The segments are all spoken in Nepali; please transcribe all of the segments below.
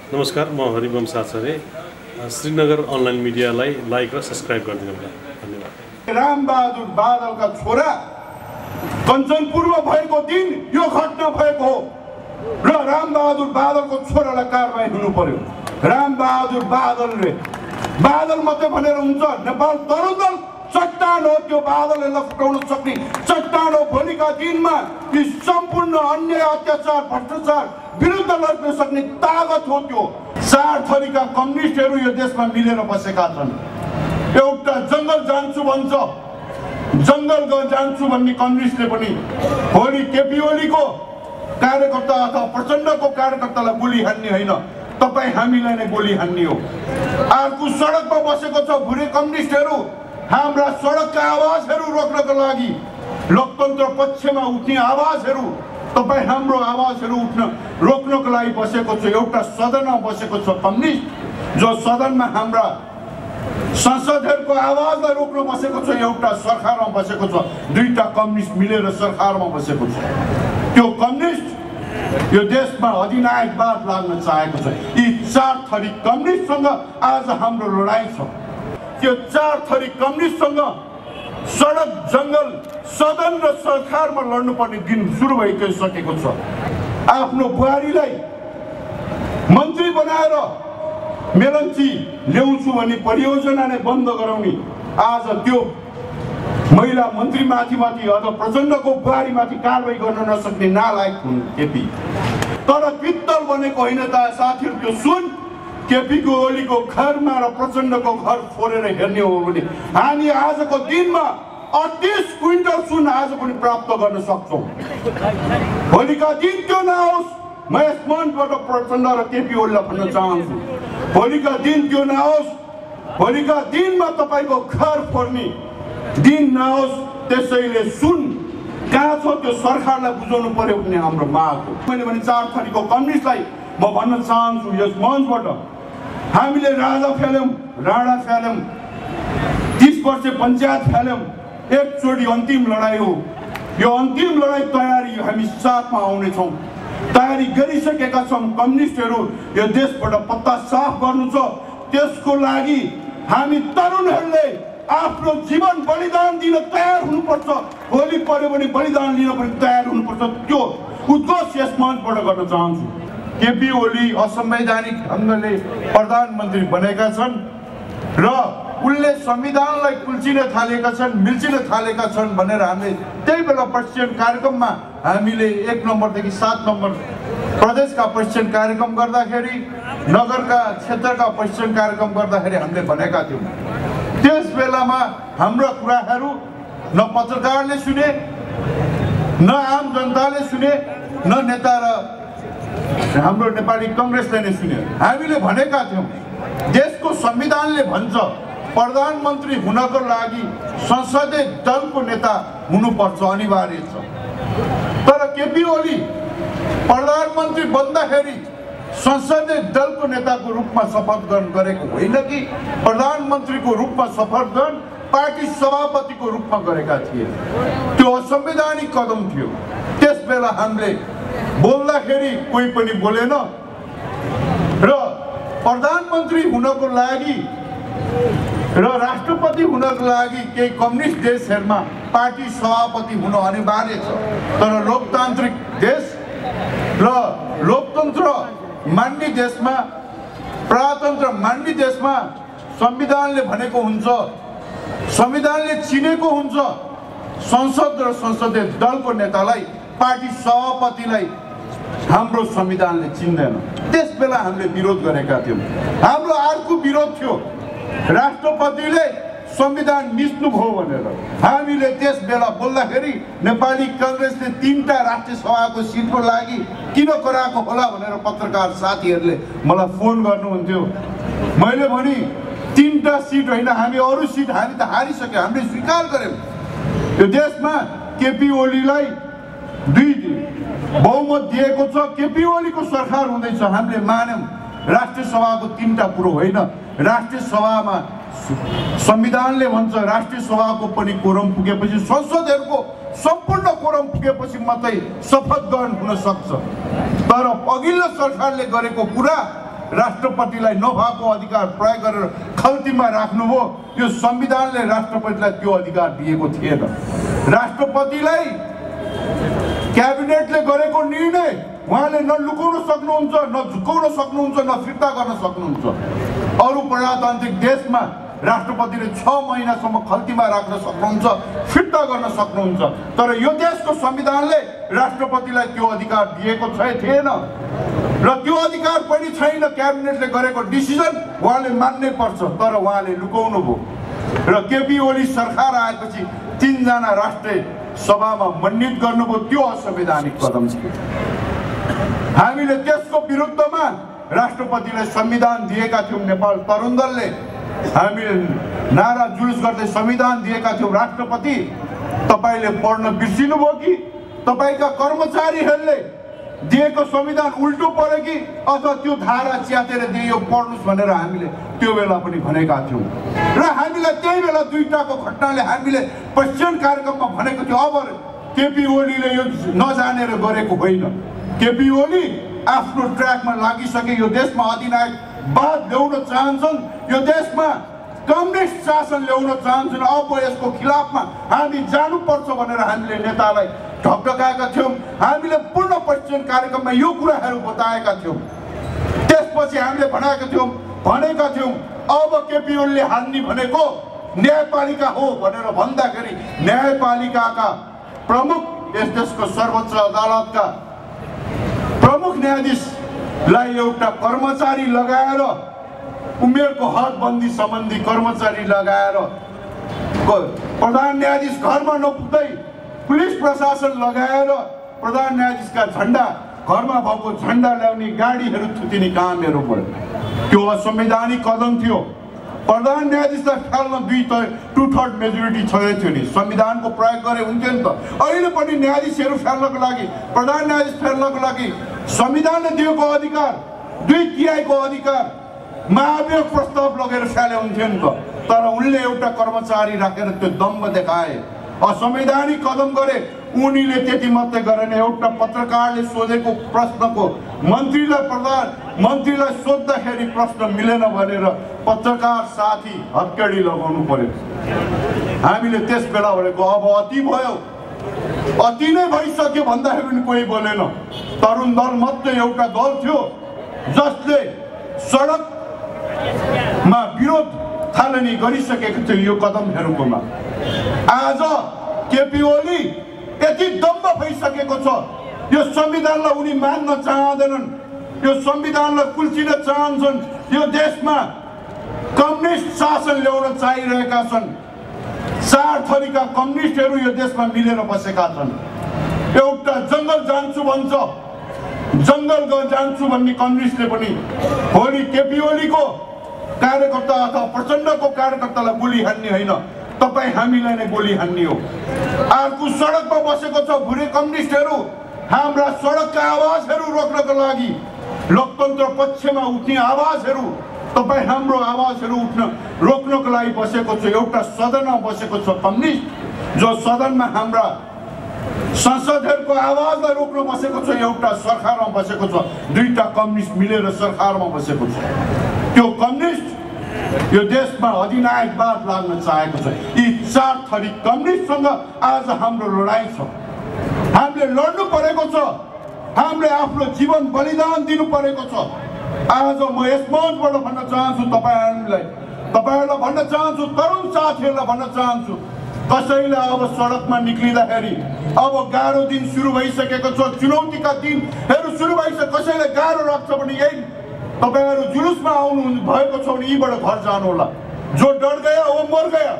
नमस्कार, म हरिवंश आचार्य। श्रीनगर अनलाइन मिडियालाई लाइक र सब्सक्राइब गरिदिनु होला। धन्यवाद। रामबहादुर बादलका छोरा कञ्चनपुरमा भएको दिन यो घटना भएको हो र रामबहादुर बादलको छोरालाई कारबाही हुनु पर्यो। रामबहादुर बादल मात्रै भनेर हुन्छ? नेपाल तरुदल चट्टान हो। त्यो बादललाई फुटाउन सक्ने चट्टान हो। भोलिका दिनमा यी सम्पूर्ण अन्याय, अत्याचार, भ्रष्टाचार विरुद्ध लड्न सक्ने तागत हो। त्यो 4 थरीका कम्युनिस्टहरू यो देशमा मिलेर बसेका छन्। एउटा जङ्गल जान्छु भन्छ, जङ्गल जान्छु भन्ने कम्युनिस्टले पनि भोलि केपी ओलीको कार्यकर्ता अथवा प्रचण्डको कार्यकर्तालाई गोली हान्ने होइन, तपाईँ हामीलाई नै गोली हान्ने हो। अर्को सडकमा बसेको छ भुरे कम्युनिस्टहरू। हाम्रा सडकका आवाजहरू रोक्नको लागि, लोकतन्त्र पक्षमा उठ्ने आवाजहरू, तपाईँ हाम्रो आवाजहरू रोक्नको लागि बसेको छ। एउटा सदनमा बसेको छ कम्युनिस्ट, जो सदनमा हाम्रा सांसदहरूको आवाजलाई रोक्न बसेको छ। एउटा सरकारमा बसेको छ। दुईटा कम्युनिस्ट मिलेर सरकारमा बसेको छ। त्यो कम्युनिस्ट यो देशमा अधिनायकवाद लाग्न चाहेको छ। यी 4 थरी कम्युनिस्टसँग आज हाम्रो लडाईँ छ। त्यो 4 थरी कम्युनिस्टसँग सडक, जङ्गल, सदन र सरकारमा लड्नुपर्ने दिन सुरु भइसकेको छ। आफ्नो बुहारीलाई मन्त्री बनाएर मेलन्ची ल्याउँछु भन्ने परियोजना नै बन्द गराउने आज त्यो महिला मन्त्री माथि अथवा प्रचण्डको बुहारीमाथि कारबाही गर्न नसक्ने नालायक हुन् केपी। तर पित्तल बनेको होइन त साथीहरू। त्यो सुन केपीको ओलीको घरमा र प्रचण्डको घर फोरेर हेर्ने हो भने हामी आजको दिनमा 38 क्विन्टल सुन आज पनि प्राप्त गर्न सक्छौँ। भोलिका दिन त्यो नहोस्। म यस मञ्चबाट प्रचण्ड र केपी ओलीलाई भन्न चाहन्छु, भोलिका दिन त्यो नहोस्। भोलिका दिनमा तपाईँको घर फोर्ने दिन नहोस्। त्यसैले सुन कहाँ छ त्यो सरकारलाई बुझाउनु पर्यो भन्ने हाम्रो माग हो। मैले भने 4 थरीको कम्युनिस्टलाई म भन्न चाहन्छु यस मञ्चबाट, हामीले राजा फ्याल्यौँ, राणा फ्याल्यौँ, 30 वर्ष पञ्चायत फ्याल्यौँ। एकचोटि अन्तिम लडाइँ हो। यो अन्तिम लडाइँ तयारी हामी साथमा आउनेछौँ। तयारी गरिसकेका छौँ। कम्युनिस्टहरू यो देशबाट पत्ता साफ गर्नु छ। त्यसको लागि हामी तरुणहरूले आफ्नो जीवन बलिदान दिन तयार हुनुपर्छ। भोलि पर्यो भने बलिदान लिन पनि तयार हुनुपर्छ। त्यो उद्घोष यस मञ्चबाट गर्न चाहन्छु। केपी ओली असंवैधानिक ढङ्गले प्रधानमन्त्री बनेका छन् र उनले संविधानलाई कुल्चिन थालेका छन्, मिल्चिन थालेका छन् भनेर हामीले त्यही बेला प्रशिक्षण कार्यक्रममा हामीले 1 नम्बरदेखि 7 नम्बर प्रदेशका प्रशिक्षण कार्यक्रम गर्दाखेरि, नगरका क्षेत्रका प्रशिक्षण कार्यक्रम गर्दाखेरि हामीले भनेका थियौँ। त्यस बेलामा हाम्रा कुराहरू न पत्रकारले सुने, न आम जनताले सुने, न नेता र हाम्रो नेपाली कङ्ग्रेसले नै सुने। हामीले भनेका थियौँ देशको संविधानले भन्छ प्रधानमन्त्री हुनको लागि संसदीय दलको नेता हुनुपर्छ, अनिवार्य छ। तर केपी ओली प्रधानमन्त्री बन्दाखेरि संसदीय दलको नेताको रूपमा शपथ ग्रहण गरेको होइन कि प्रधानमन्त्रीको रूपमा शपथ ग्रहण पार्टी सभापतिको रूपमा गरेका थिए। त्यो असंवैधानिक कदम थियो। त्यस बेला हामीले बोल्दाखेरि कोही पनि बोलेन र प्रधानमन्त्री हुनको लागि र राष्ट्रपति हुनको लागि केही कम्युनिस्ट देशहरूमा पार्टी सभापति हुन अनिवार्य छ। तर लोकतान्त्रिक देश र लोकतन्त्र मान्ने देशमा, प्रजातन्त्र मान्ने देशमा संविधानले भनेको हुन्छ, संविधानले चिनेको हुन्छ संसद र संसदीय दलको नेतालाई, पार्टी सभापतिलाई हाम्रो संविधानले चिन्दैन। त्यस बेला हामीले विरोध गरेका थियौँ। हाम्रो अर्को विरोध थियो राष्ट्रपतिले संविधान मिच्नुभयो भनेर। हामीले त्यस बेला बोल्दाखेरि नेपाली कांग्रेसले 3टा राष्ट्रिय सभाको सिटको लागि किन कराएको होला भनेर पत्रकार साथीहरूले मलाई फोन गर्नुहुन्थ्यो। मैले भने 3टा सिट होइन, हामी अरू सिट हामी त हारिसक्यौँ, हामीले स्वीकार गर्यौँ। यो देशमा केपी ओलीलाई 2 बहुमत दिएको छ। केपी ओलीको सरकार हुँदैछ, हामीले मान्यौँ। राष्ट्रिय सभाको 3टा पुरो होइन। राष्ट्रिय सभामा संविधानले भन्छ राष्ट्रिय सभाको पनि कोरम पुगेपछि, संसदहरूको सम्पूर्ण कोरम पुगेपछि मात्रै शपथ ग्रहण हुन सक्छ। तर अघिल्लो सरकारले गरेको कुरा राष्ट्रपतिलाई नभएको अधिकार प्रयोग गरेर खल्तीमा राख्नुभयो। यो संविधानले राष्ट्रपतिलाई त्यो अधिकार दिएको थिएन। राष्ट्रपतिलाई क्याबिनेटले गरेको निर्णय उहाँले न लुकाउन सक्नुहुन्छ, न झुकाउन सक्नुहुन्छ, न फिर्ता गर्न सक्नुहुन्छ। अरू प्रजातान्त्रिक देशमा राष्ट्रपतिले 6 महिनासम्म खल्तीमा राख्न सक्नुहुन्छ, फिर्ता गर्न सक्नुहुन्छ। तर यो देशको संविधानले राष्ट्रपतिलाई त्यो अधिकार दिएको थिएन र त्यो अधिकार पनि छैन। क्याबिनेटले गरेको डिसिजन उहाँले मान्नै पर्छ, तर उहाँले लुकाउनु भयो। र केपी ओली सरकार आएपछि 3 जना राष्ट्रिय सभामा मनोनित गर्नुभयो। त्यो असंवैधानिक कदम थियो। हामीले त्यसको विरुद्धमा राष्ट्रपतिलाई संविधान दिएका थियौँ। नेपाल तरुण दलले हामीले नारा जुलुस गर्दै संविधान दिएका थियौँ। राष्ट्रपति तपाईले पढ्न बिर्सिनुभयो कि तपाईका कर्मचारीहरूले दिएको संविधान उल्टो पऱ्यो कि अथवा त्यो धारा च्यातेर दियो पढ्नुस् भनेर हामीले त्यो बेला पनि भनेका थियौँ। र हामीलाई त्यही बेला दुईटाको घटनाले हामीले प्रशिक्षण कार्यक्रममा भनेको थियो अब केपी ओलीले यो नजानेर गरेको होइन। केपी ओली आफ्नो ट्र्याकमा लागिसके। यो देशमा अधिनायकवाद ल्याउन चाहन्छन्, यो देशमा कम्युनिस्ट शासन ल्याउन चाहन्छन्। अब यसको खिलाफमा हामी जानुपर्छ भनेर हामीले नेतालाई ढकढकाएका थियौँ। हामीले पूर्ण प्रशिक्षण कार्यक्रममा यो कुराहरू बताएका थियौँ। त्यसपछि हामीले भनेका थियौँ अब केपी ओलीले हान्ने भनेको न्यायपालिका हो भनेर भन्दाखेरि न्यायपालिकाका प्रमुख यस देशको सर्वोच्च अदालतका प्रमुख न्यायाधीशलाई एउटा कर्मचारी लगाएर उमेरको हदबन्दी सम्बन्धी कर्मचारी लगाएर प्रधान न्यायाधीश घरमा नपुग्दै पुलिस प्रशासन लगाएर प्रधान न्यायाधीशका झन्डा घरमा भएको झन्डा ल्याउने गाडीहरू थुतिने कामहरू भयो। त्यो असंवैधानिक कदम थियो। प्रधान न्यायाधीशलाई फाल्न 2/3 मेजोरिटी थियो नि, संविधानको प्रयोग गरे हुन्थ्यो नि त। अहिले पनि न्यायाधीशहरू फाल्नको लागि, प्रधान न्यायाधीश फाल्नको लागि संविधानले दिएको अधिकार 2/3 को अधिकार महाभियोग प्रस्ताव लगेर फाले हुन्थ्यो नि त। तर उनले एउटा कर्मचारी राखेर त्यो दम्भ देखाए, असंवैधानिक कदम गरे। उनीले त्यति मात्रै गरेन, एउटा पत्रकारले सोधेको प्रश्नको मन्त्रीलाई सोद्धाखेरि प्रश्न मिलेन भनेर पत्रकार साथी हत्केडी लगाउनु पर्यो। हामीले त्यस बेला भनेको अब अति भयो, अति नै भइसक्यो भन्दाखेरि पनि कोही बोलेन। तरुण दल मात्रै एउटा दल थियो जसले सडकमा विरोध थालनी गरिसकेको थियो यो कदमहरूकोमा। आज केपी ओली यति दम्भ भइसकेको छ, यो संविधानलाई उनी मान्न चाहँदैनन्, यो संविधानलाई कुल्चिन चाहन्छन्। यो देशमा कम्युनिस्ट शासन ल्याउन चाहिरहेका छन्। 4 थरीका कम्युनिस्टहरू यो देशमा मिलेर बसेका छन्। एउटा जङ्गल जान्छु भन्छ, जङ्गल जान्छु भन्ने कम्युनिस्टले पनि भोलि केपी ओलीको कार्यकर्ता अथवा प्रचण्डको कार्यकर्तालाई गोली हान्ने होइन, तपाईँ हामीलाई नै गोली हान्ने हो। अर्को सडकमा बसेको छ भुरे कम्युनिस्टहरू, हाम्रा सडकका आवाजहरू रोक्नको लागि, लोकतन्त्र पक्षमा उठ्ने आवाजहरू, तपाईँ हाम्रो आवाजहरू रोक्नको लागि बसेको छ। एउटा सदनमा बसेको छ कम्युनिस्ट, जो सदनमा हाम्रा संसदहरूको आवाजलाई रोक्न बसेको छ। एउटा सरकारमा बसेको छ, दुईटा कम्युनिस्ट मिलेर सरकारमा बसेको छ। त्यो कम्युनिस्ट यो देशमा अधिनायकवाद लाग्न चाहेको छ। यी 4 थरी कम्युनिस्टसँग आज हाम्रो लडाइँ छ। हामीले लड्नु परेको छ, हामीले आफ्नो जीवन बलिदान दिनु परेको छ। आज म यस मञ्चबाट भन्न चाहन्छु तपाईहरुलाई भन्न चाहन्छु, तरुण साथीहरूलाई भन्न चाहन्छु, कसैलाई अब सडकमा निक्लिँदाखेरि अब गाह्रो दिन सुरु भइसकेको छ, चुनौतीका दिनहरू सुरु भइसक्यो। कसैलाई गाह्रो लाग्छ भने यही तपाईहरु जुलुसमा आउनु भएको छ भने यीबाट घर जानु होला। जो डर गया वो मर गया।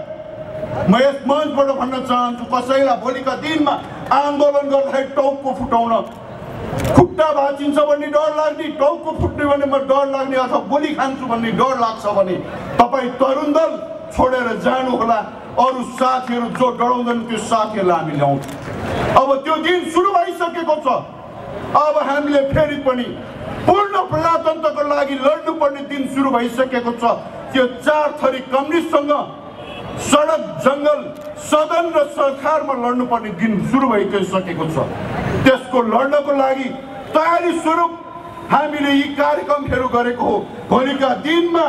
म यस मञ्चबाट भन्न चाहन्छु, कसैलाई भोलिका दिनमा आन्दोलन गर्दाखेरि टाउको फुटाउन, खुट्टा भाँचिन्छ भन्ने डर लाग्ने, टाउको फुट्ने भने म डर लाग्ने अथवा गोली खान्छु भन्ने डर लाग्छ भने तपाईँ तरुण दल छोडेर जानु होला। अरू साथीहरू जो डराउँदैन त्यो साथीहरूलाई हामी ल्याउँछौँ। अब त्यो दिन सुरु भइसकेको छ। अब हामीले फेरि पनि पूर्ण प्रजातन्त्रको लागि लड्नुपर्ने दिन सुरु भइसकेको छ। त्यो 4 थरी कम्युनिस्टसँग सडक, जङ्गल, सदन र सरकारमा लड्नुपर्ने दिन सुरु भइसकेको छ। त्यसको लड्नको लागि तयारी स्वरूप हामीले यी कार्यक्रमहरू गरेको हो। भोलिका दिनमा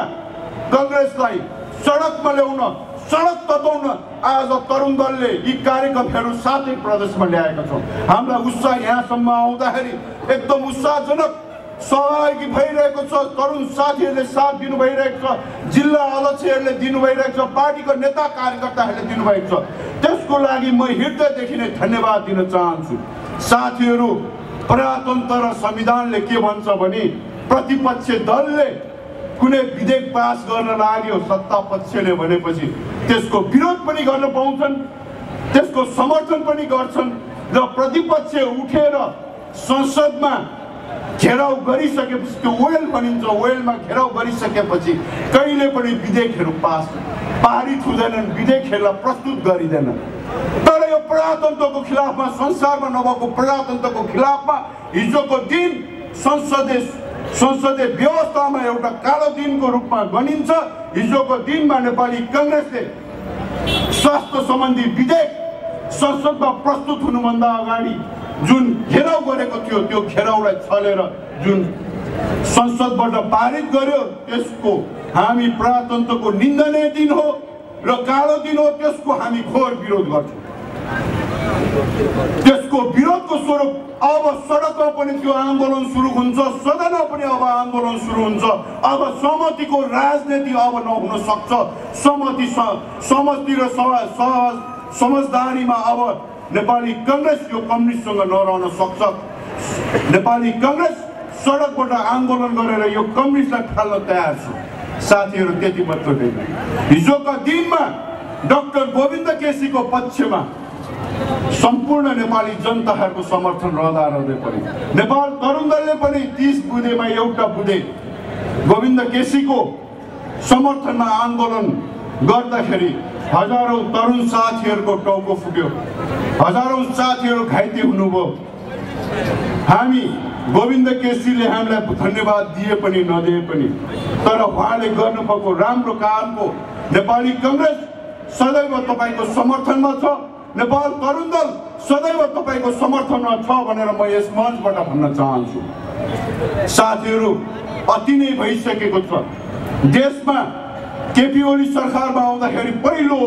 कांग्रेसलाई सडकमा ल्याउन, सडक तताउन आज तरुण दलले यी कार्यक्रमहरू साथै प्रदेशमा ल्याएका छौँ। हामीलाई उत्साह यहाँसम्म आउँदाखेरि एकदम उत्साहजनक सहभागी भइरहेको छ। तरुण साथीहरूले साथ दिनु भइरहेको छ, जिल्ला अध्यक्षहरूले दिनु भइरहेको छ, पार्टीको नेता कार्यकर्ताहरूले दिनुभएको छ। त्यसको लागि म हृदयदेखि नै धन्यवाद दिन चाहन्छु। साथीहरू, प्रजातन्त्र र संविधानले के भन्छ भने प्रतिपक्ष दलले कुनै विधेयक पास गर्न लाग्यो, सत्ता पक्षले भनेपछि त्यसको विरोध पनि गर्न पाउँछन्, त्यसको समर्थन पनि गर्छन् र प्रतिपक्ष उठेर संसदमा घेराउ गरिसकेपछि, त्यो वेल भनिन्छ, वेलमा घेराउ गरिसकेपछि कहिले पनि विधेयकहरू पारित हुँदैनन्, विधेयकहरूलाई प्रस्तुत गरिँदैनन्। तर यो प्रजातन्त्रको खिलाफमा, संसारमा नभएको प्रजातन्त्रको खिलाफमा हिजोको दिन संसदीय व्यवस्थामा एउटा कालो दिनको रूपमा गनिन्छ। हिजोको दिनमा नेपाली कांग्रेसले स्वास्थ्य सम्बन्धी विधेयक संसदमा प्रस्तुत हुनुभन्दा अगाडि जुन घेराउ गरेको थियो, त्यो घेराउलाई छलेर जुन संसदबाट पारित गर्यो, त्यसको हामी प्रजातन्त्रको निन्दनीय दिन हो र कालो दिन हो। त्यसको हामी घोर विरोध गर्छौँ। त्यसको विरोधको स्वरूप अब सडकमा पनि त्यो आन्दोलन सुरु हुन्छ, सदनमा पनि अब आन्दोलन सुरु हुन्छ। अब सहमतिको राजनीति अब नहुन सक्छ। समष्टि र समझदारीमा अब नेपाली कांग्रेस यो कम्युनिस्टसँग नरहन सक्छ। नेपाली कांग्रेस सडकबाट आन्दोलन गरेर यो कम्युनिस्टलाई फाल्न तयार छ। साथीहरू, त्यति मात्र होइन, हिजोका दिनमा डाक्टर गोविन्द केसीको पक्षमा सम्पूर्ण नेपाली जनताहरूको समर्थन रहँदै पनि नेपाल तरुण दलले पनि 30 बुँदेमा एउटा बुँदे गोविन्द केसीको समर्थनमा आन्दोलन गर्दाखेरि हजारौं तरुण साथीहरूको टाउको फुट्यो, हजारौं साथीहरू घाइते हुनुभयो। हामी गोविन्द केसीले हामीलाई धन्यवाद दिए पनि नदिए पनि, तर उहाँले गर्नुभएको राम्रो कामको नेपाली कांग्रेस सदैव तपाईको समर्थनमा छ, नेपाल तरुण दल सदैव तपाईको समर्थनमा छ भनेर म यस मञ्चबाट भन्न चाहन्छु। साथीहरू, अति नै भइसकेको छ। देशमा केपी ओली सरकारमा आउँदाखेरि पहिलो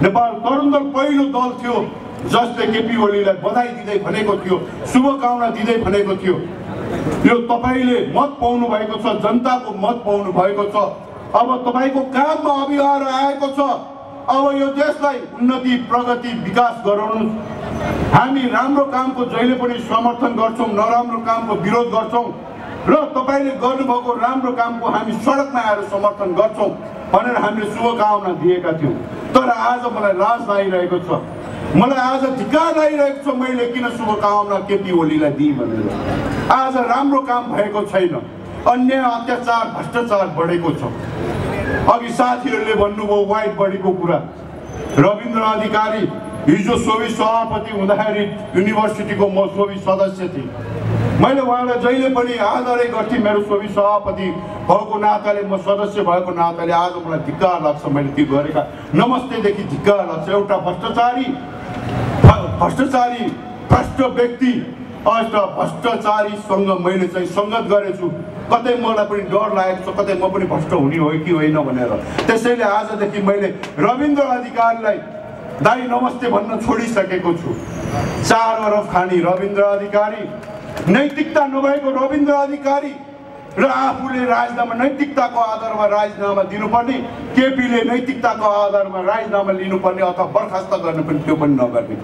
नेपाल तरुण दल पहिलो दल थियो जसले केपी ओलीलाई बधाई दिँदै भनेको थियो, शुभकामना दिँदै भनेको थियो, यो तपाईले मत पाउनु भएको छ, जनताको मत पाउनु भएको छ। अब तपाईको काममा अभियान आएको छ। अब यो देशलाई उन्नति, प्रगति, विकास गराउनु। हामी राम्रो कामको जहिले पनि समर्थन गर्छौं, नराम्रो कामको विरोध गर्छौं र तपाईले गर्नुभएको राम्रो कामको हामी सडकमा आएर समर्थन गर्छौं भनेर हामीले शुभकामना दिएका थियौं। तर आज मलाई लाज लागिरहेको छ, मलाई आज धिक्कार लागिरहेको छ, मैले किन शुभकामना केपी ओलीलाई दिएँ भनेर। आज राम्रो काम भएको छैन, अन्याय, अत्याचार, भ्रष्टाचार बढेको छ। अघि साथीहरूले भन्नुभयो वाइट बडीको कुरा। रविन्द्र अधिकारी हिजो सोभि सभापति हुँदाखेरि युनिभर्सिटीको म सोभि सदस्य थिएँ। मैले उहाँलाई जहिले पनि आदरै गर्थेँ। मेरो सोभि सभापति भएको नाताले, म सदस्य भएको नाताले आज मलाई धिक्कार लाग्छ मैले त्यो गरेका नमस्तेदेखि धिक्कार लाग्छ। एउटा भ्रष्ट व्यक्ति, एउटा भ्रष्टाचारीसँग मैले चाहिँ सङ्गत गरेछु। कतै मलाई पनि डर लागेको छ, कतै म पनि भ्रष्ट हुने हो कि होइन भनेर। त्यसैले आजदेखि मैले रविन्द्र अधिकारीलाई दाइ नमस्ते भन्न छोडिसकेको छु। 4 अरब खानी रविन्द्र अधिकारी, नैतिकता नभएको रविन्द्र अधिकारी र आफूले राजीनामा नैतिकताको आधारमा राजीनामा दिनुपर्ने, केपीले नैतिकताको आधारमा राजीनामा लिनुपर्ने अथवा बर्खास्त गर्ने पनि त्यो पनि नगर्ने।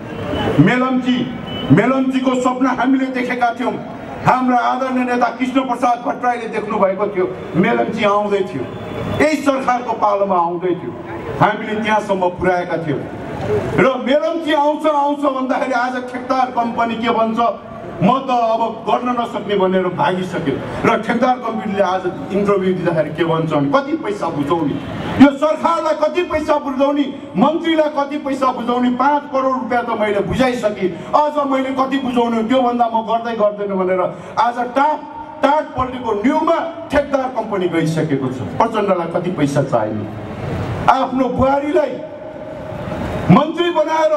मेलम्चीको सपना हामीले देखेका थियौँ। हाम्रा आदरणीय नेता कृष्ण प्रसाद भट्टराईले देख्नु भएको थियो। मेलम्ची आउँदै थियो, यही सरकारको पालोमा आउँदै थियो, हामीले त्यहाँसम्म पुर्याएका थियौँ। र मेलम्ची आउँछ भन्दाखेरि आज ठेकदार कम्पनी के भन्छ, म त अब गर्न नसक्ने भनेर भागिसक्यो। र ठेकदार कम्पनीले आज इन्टरभ्यू दिँदाखेरि के भन्छ भने कति पैसा बुझाउने, यो सरकारलाई कति पैसा बुझाउने, मन्त्रीलाई कति पैसा बुझाउने, 5 करोड रुपियाँ त मैले बुझाइसकेँ, अझ मैले कति बुझाउने, त्योभन्दा म गर्दैन भनेर आज टाट पल्टेको न्युमा ठेकदार कम्पनी गइसकेको छ। प्रचण्डलाई कति पैसा चाहिने, आफ्नो बुहारीलाई मन्त्री बनाएर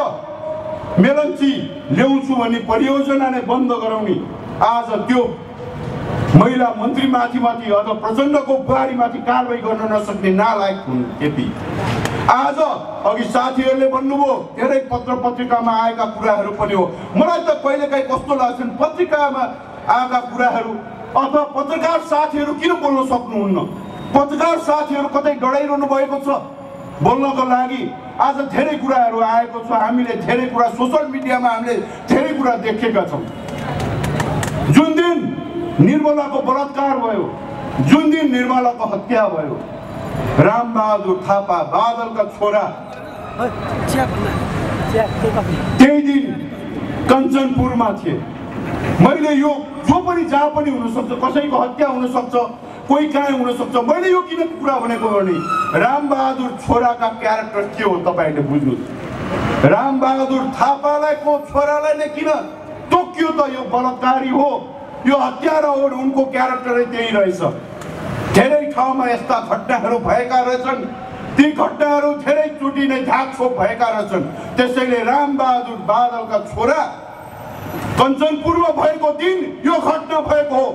मेलम्ची ल्याउँछु भन्ने परियोजना नै बन्द गराउने। आज त्यो महिला मन्त्रीमाथि अझ प्रचण्डको बुहारीमाथि कारबाही गर्न नसक्ने नालायक हुन् केपी। आज अघि साथीहरूले भन्नुभयो धेरै पत्र पत्रिकामा आएका कुराहरू पनि हो। मलाई त कहिलेकाहीँ कस्तो लाग्छ पत्रिकामा आएका कुराहरू अथवा पत्रकार साथीहरू किन बोल्न सक्नुहुन्न? पत्रकार साथीहरू कतै डराइरहनु भएको छ बोल्नको लागि? आज धेरै कुराहरू आएको छ, हामीले धेरै कुरा सोसल मिडियामा हामीले धेरै कुरा देखेका छौँ। जुन दिन निर्मलाको बलात्कार भयो, जुन दिन निर्मलाको हत्या भयो, रामबहादुर थापा बादलका छोरा त्यही दिन कञ्चनपुरमा थिए। मैले यो जो पनि जहाँ पनि हुनसक्छ, कसैको हत्या हुनसक्छ, कोही कहाँ हुनसक्छ, मैले यो किन कुरा भनेको भने रामबहादुर छोराका क्यारेक्टर के हो तपाईँले बुझ्नुहोस्। रामबहादुर थापालाई को छोरालाई नै किन तोक्यो त? यो बलात्कारी हो, यो हत्यारा हो, उनको क्यारेक्टरै त्यही रहेछ। धेरै ठाउँमा यस्ता घटनाहरू भएका रहेछन्, ती घटनाहरू धेरैचोटि नै झाकछोप भएका रहेछन्। त्यसैले रामबहादुर बादलका छोरा कञ्चनपुरमा भएको दिन यो घटना भएको हो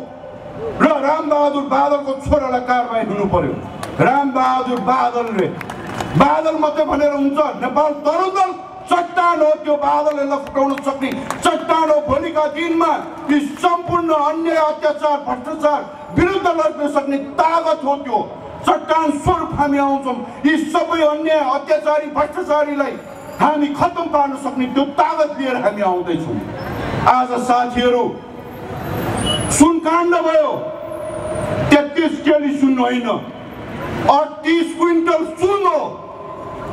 र रामबहादुर बादलको छोरालाई कारबाही हुनु पर्यो। रामबहादुर बादल मात्रै भनेर हुन्छ? नेपाल तरुदल चट्टान हो, त्यो बादललाई फुटाउन सक्ने चट्टान हो। भोलिका दिनमा यी सम्पूर्ण अन्याय अत्याचार भ्रष्टाचार विरुद्ध लड्न सक्ने तागत हो त्यो चट्टान स्वरूप हामी आउँछौँ। यी सबै अन्याय अत्याचारी भ्रष्टाचारीलाई हामी खत्तम पार्न सक्ने त्यो तागत लिएर हामी आउँदैछौँ। आज साथीहरू सुनकाण्ड भयो, 33 केजी सुन होइन, 38 क्विन्टल सुन हो।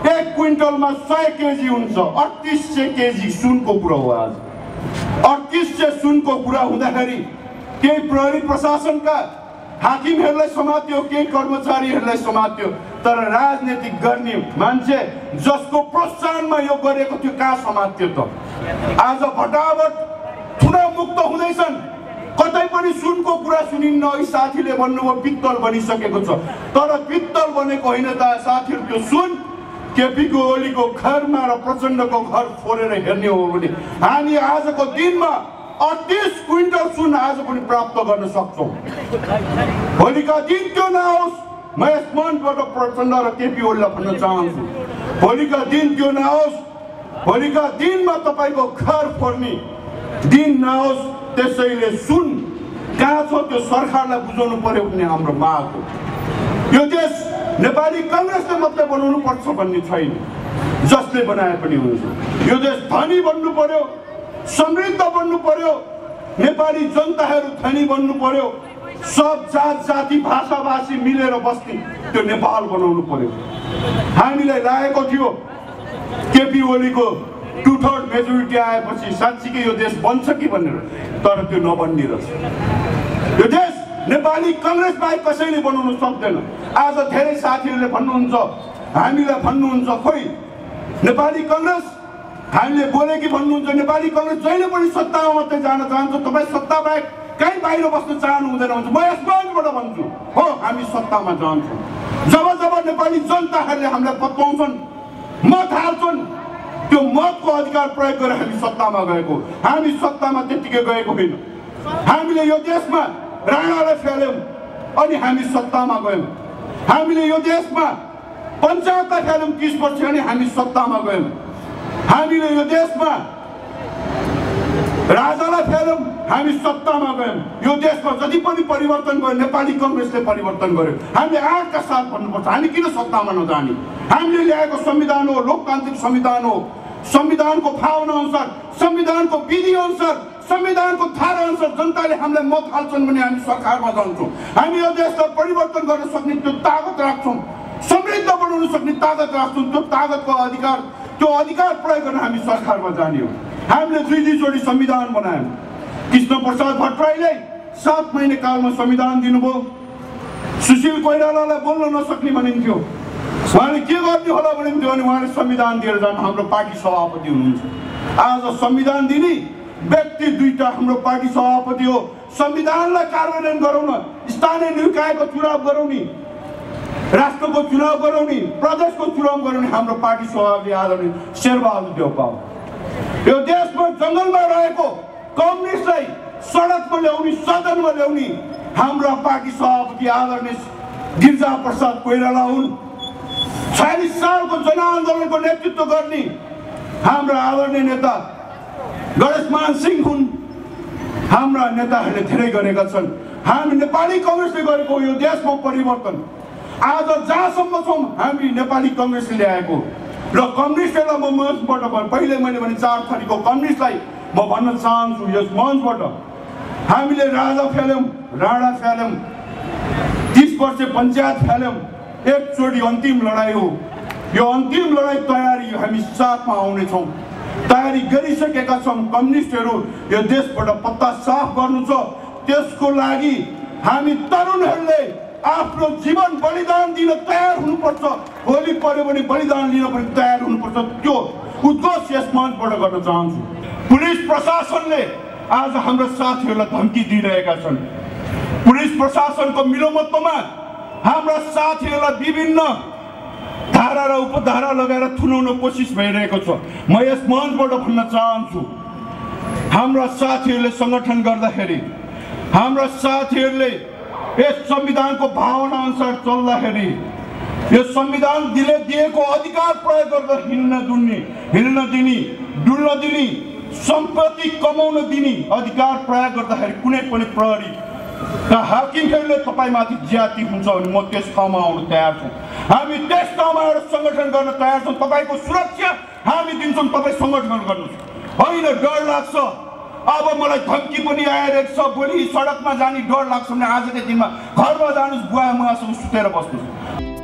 1 क्विन्टलमा 100 केजी हुन्छ, 3800 केजी सुनको कुरा हो। आज 3800 सुनको कुरा हुँदाखेरि केही प्रहरी प्रशासनका हाकिमहरूलाई समात्यो, केही कर्मचारीहरूलाई समात्यो, तर राजनीति गर्ने मान्छे जसको प्रोत्साहनमा यो गरेको थियो कहाँ समात्यो त? आज भटाभट चुनाव मुक्त हुँदैछन्, कतै पनि सुनको कुरा सुनिन्न। यी साथीले भन्नुभयो पित्तल बनिसकेको छ, तर पित्तल बनेको होइन त साथीहरू। त्यो सुन केपीको ओलीको घरमा र प्रचण्डको घर फोरेर हेर्ने हो भने हामी आजको दिनमा 38 क्विन्टल सुन आज पनि प्राप्त गर्न सक्छौँ। भोलिका दिन त्यो नहोस्, म यस मञ्चबाट प्रचण्ड र केपी ओलीलाई भन्न चाहन्छु, भोलिका दिन त्यो नहोस्, भोलिका दिनमा तपाईँको घर फोर्ने दिन नहोस्। त्यसैले सुन कहाँ छ त्यो सरकारलाई बुझाउनु पर्यो भन्ने हाम्रो माग हो। यो देश नेपाली काङ्ग्रेसले मात्रै बनाउनु पर्छ भन्ने छैन, जसले बनाए पनि हुन्छ। यो देश धनी बन्नु पर्यो, समृद्ध बन्नु पर्यो, नेपाली जनताहरू धनी बन्नु पर्यो, सब जात जाति भाषा भाषी मिलेर बस्ने त्यो नेपाल बनाउनु पर्यो। हामीलाई लागेको थियो केपी ओलीको 2/3 मेजोरिटी आएपछि साँच्चीकै यो देश बन्छ कि भनेर, तर त्यो नबन्ने रहेछ। यो देश नेपाली काङ्ग्रेस बाहेक कसैले बनाउन सक्दैन। आज धेरै साथीहरूले भन्नुहुन्छ, हामीलाई भन्नुहुन्छ खोइ नेपाली काङ्ग्रेस हामीले बोले कि भन्नुहुन्छ नेपाली काङ्ग्रेस जहिले पनि सत्तामा मात्रै जान चाहन्छ, तपाईँ सत्ता बाहेक कहीँ बाहिर बस्न चाहनु हुँदैन भन्छ। म यस मञ्चबाट भन्छु हो, हामी सत्तामा जान्छौँ। जब जब नेपाली जनताहरूले हामीलाई पत्याउँछन्, मत हाल्छन्, त्यो मतको अधिकार प्रयोग गरेर हामी सत्तामा गएको। हामी सत्तामा त्यतिकै गएको होइन। हामीले यो देशमा राणालाई फेल्यौँ अनि हामी सत्तामा गयौँ। हामीले यो देशमा पञ्चायतलाई फेल्यौँ 30 वर्ष अनि हामी सत्तामा गयौँ। हामीले यो देशमा राजालाई फेल्यौँ, हामी सत्तामा गयौँ। यो देशमा जति पनि परिवर्तन गर्यो नेपाली काङ्ग्रेसले परिवर्तन गर्यो। हामीले आँटका साथ भन्नुपर्छ, हामी किन सत्तामा नजाने? हामीले ल्याएको संविधान हो, लोकतान्त्रिक संविधान हो, संविधानको भावना अनुसार, संविधानको विधि अनुसार, संविधानको धारा अनुसार जनताले हामीलाई मत हाल्छन् भने हामी सरकारमा जान्छौँ। हामी यो देशलाई परिवर्तन गर्न सक्ने त्यो तागत राख्छौँ, समृद्ध बनाउन सक्ने तागत राख्छौँ। त्यो तागतको अधिकार, त्यो अधिकार प्रयोग गर्न हामी सरकारमा जाने हो। हामीले 2 जोडी संविधान बनायौँ। कृष्ण प्रसाद भट्टराईले 7 महिने कालमा संविधान दिनुभयो। सुशील कोइरालालाई बोल्न नसक्ने भनिन्थ्यो, उहाँले के गर्ने होला भनिन्थ्यो अनि उहाँले संविधान दिएर जानु। हाम्रो पार्टी सभापति हुनुहुन्छ। आज संविधान दिने व्यक्ति 2टा हाम्रो पार्टी सभापति हो। संविधानलाई कार्यान्वयन गराउन, स्थानीय निकायको चुनाव गराउने, राष्ट्रको चुनाव गराउने, प्रदेशको चुनाव गराउने हाम्रो पार्टी सभापति आदरणीय शेरबहादुर देउपा हो। यो देशमा जङ्गलमा रहेको कम्युनिस्टलाई सडकमा ल्याउने, सदनमा ल्याउने हाम्रा पार्टी सभापति आदरणीय गिरिजा प्रसाद कोइराला हुन्। 40 सालको जनआन्दोलनको नेतृत्व गर्ने हाम्रा आदरणीय नेता गणेशमान सिंह हुन्। हाम्रा नेताहरूले धेरै गरेका छन्। हामी नेपाली कङ्ग्रेसले गरेको यो देशमा परिवर्तन आज जहाँसम्म छौँ हामी नेपाली कङ्ग्रेसले ल्याएको र कम्युनिस्टहरूलाई म मञ्चबाट पहिले मैले भने 4 थरीको कम्युनिस्टलाई म भन्न चाहन्छु यस मञ्चबाट हामीले राजा फ्याल्यौँ, राणा फ्याल्यौँ, 30 वर्ष पञ्चायत फ्याल्यौँ। एकचोटि अन्तिम लडाइँ हो। यो अन्तिम लडाइँ तयारी हामी साथमा आउनेछौँ। तयारी गरिसकेका छौँ। कम्युनिस्टहरू यो देशबाट पत्ता साफ गर्नु छ। त्यसको लागि हामी तरुणहरूले आफ्नो जीवन बलिदान दिन तयार हुनुपर्छ। भोलि पर्यो भने बलिदान लिन पनि तयार हुनुपर्छ। त्यो उद्घोष यस मञ्चबाट गर्न चाहन्छु। पुलिस प्रशासनले आज हाम्रो साथीहरूलाई धम्की दिइरहेका छन्। पुलिस प्रशासनको मिलोमतोमा हाम्रा साथीहरूलाई विभिन्न धारा र उपधारा लगाएर थुनाउन कोसिस भइरहेको छ। म यस मञ्चबाट भन्न चाहन्छु हाम्रा साथीहरूले सङ्गठन गर्दाखेरि, हाम्रा साथीहरूले यस संविधानको भावना अनुसार चल्दाखेरि, यो संविधान दिएको अधिकार प्रयोग गर्दा हिँड्न दिने, डुल्न दिने, सम्पत्ति कमाउन दिने अधिकार प्रयोग गर्दाखेरि कुनै पनि प्रहरी हाकिमहरूले तपाईँमाथि ज्याती हुन्छ भने म त्यस ठाउँमा आउन तयार छु। हामी त्यस ठाउँमा एउटा सङ्गठन गर्न तयार छौँ। तपाईँको सुरक्षा हामी दिन्छौँ। तपाईँ सङ्गठन गर्नुहोस्। होइन डर लाग्छ, अब मलाई धम्की पनि आइरहेको छ, भोलि सडकमा जाने डर लाग्छ भने आजकै दिनमा घरमा जानुहोस्, बुवा मुवासँग सुतेर बस्नुहोस्।